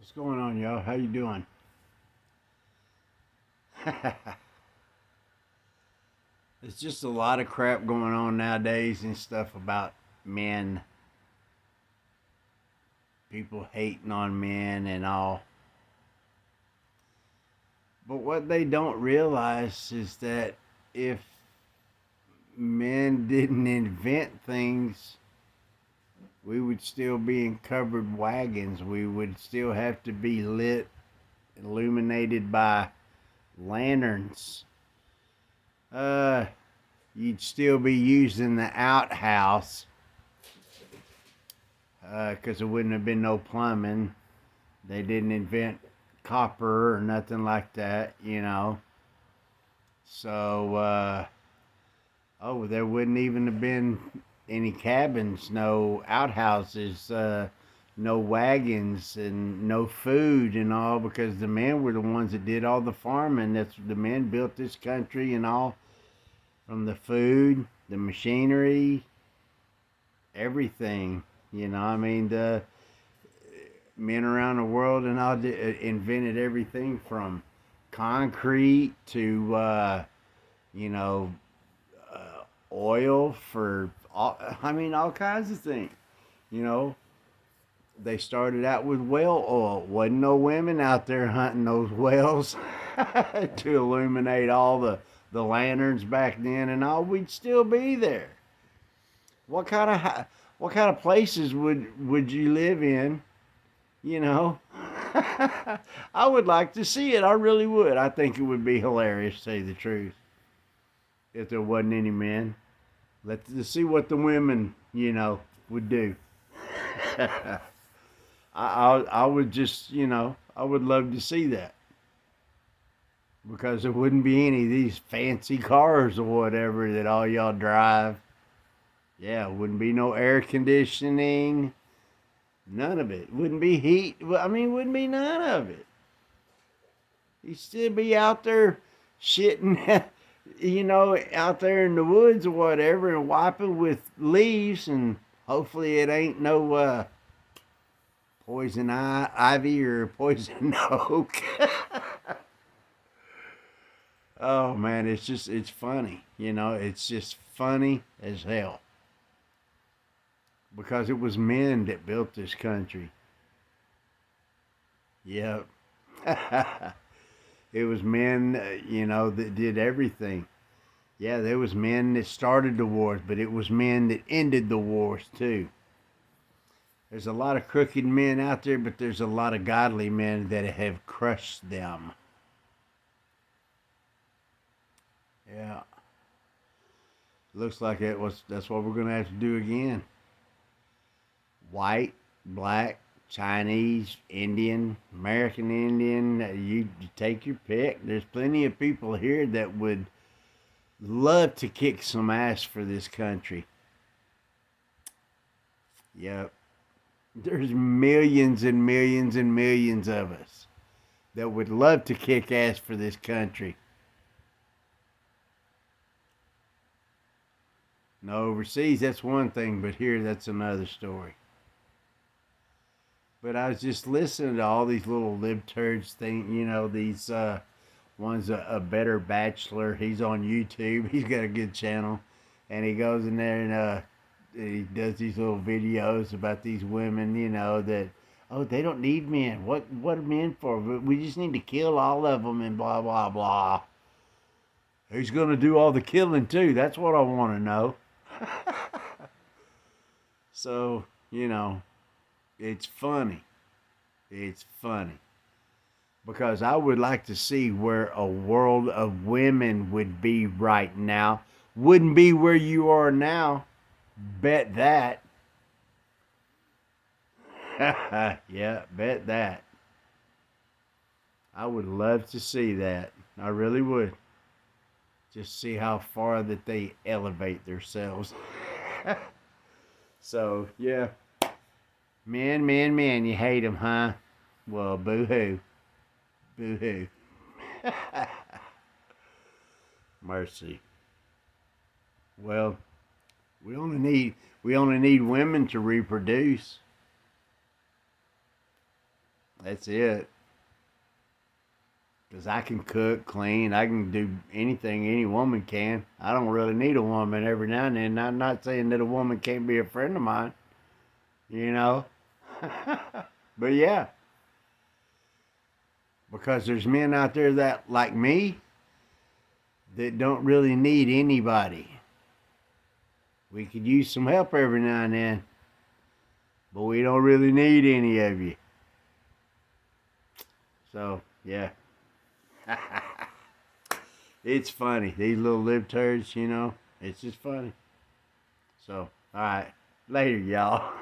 What's going on, y'all? How you doing? It's just a lot of crap going on nowadays and stuff about men, people hating on men and all. But what they don't realize is that if men didn't invent things, we would still be in covered wagons. We would still have to be lit, illuminated by lanterns. Uh, you'd still be using the outhouse because there wouldn't have been no plumbing. They didn't invent copper or nothing like that, you know. So, there wouldn't even have been any cabins, no outhouses, no wagons, and no food and all because the men were the ones that did all the farming. That's the men built this country and all, from the food, the machinery, everything. I mean, the men around the world and all invented everything from concrete to you know oil for all kinds of things. You know, they started out with whale oil. Wasn't no women out there hunting those whales to illuminate all the lanterns back then and all. We'd still be there. What kind of what kind of places would you live in? You know, I would like to see it. I really would. I think it would be hilarious, to say the truth, if there wasn't any men. Let's see what the women, would do. I would just, I would love to see that because there wouldn't be any of these fancy cars or whatever that all y'all drive. Yeah, wouldn't be no air conditioning. None of it. Wouldn't be heat. I mean, wouldn't be none of it. You'd still be out there shitting, out there in the woods or whatever and wiping with leaves, and hopefully it ain't no poison ivy or poison oak. Oh man, it's funny. It's just funny as hell because it was men that built this country. Yep. It was men, that did everything. Yeah, there was men that started the wars, but it was men that ended the wars too. There's a lot of crooked men out there, but there's a lot of godly men that have crushed them. Yeah, looks like that's what we're gonna have to do again. White, black, Chinese, Indian, American Indian. You take your pick. There's plenty of people here that would love to kick some ass for this country. Yep. There's millions and millions and millions of us that would love to kick ass for this country. No, overseas, that's one thing, but here, that's another story. But I was just listening to all these little libtards thing, these one's a better bachelor. He's on YouTube. He's got a good channel, and he goes in there and he does these little videos about these women, that they don't need men. What are men for? We just need to kill all of them and blah blah blah. Who's gonna do all the killing too? That's what I want to know. So it's funny. It's funny because I would like to see where a world of women would be right now. Wouldn't be where you are now. Bet that. Yeah, bet that. I would love to see that. I really would. Just see how far that they elevate themselves. So, yeah. Men, men, men, you hate them, huh? Well, boo hoo. Boo hoo. Mercy. Well, we only need women to reproduce. That's it. Because I can cook, clean, I can do anything any woman can. I don't really need a woman every now and then. I'm not saying that a woman can't be a friend of mine, you know? But yeah, because there's men out there that, like me, that don't really need anybody. We could use some help every now and then, but we don't really need any of you. So, yeah. It's funny. These little lib turds, you know, it's just funny. So, all right. Later, y'all.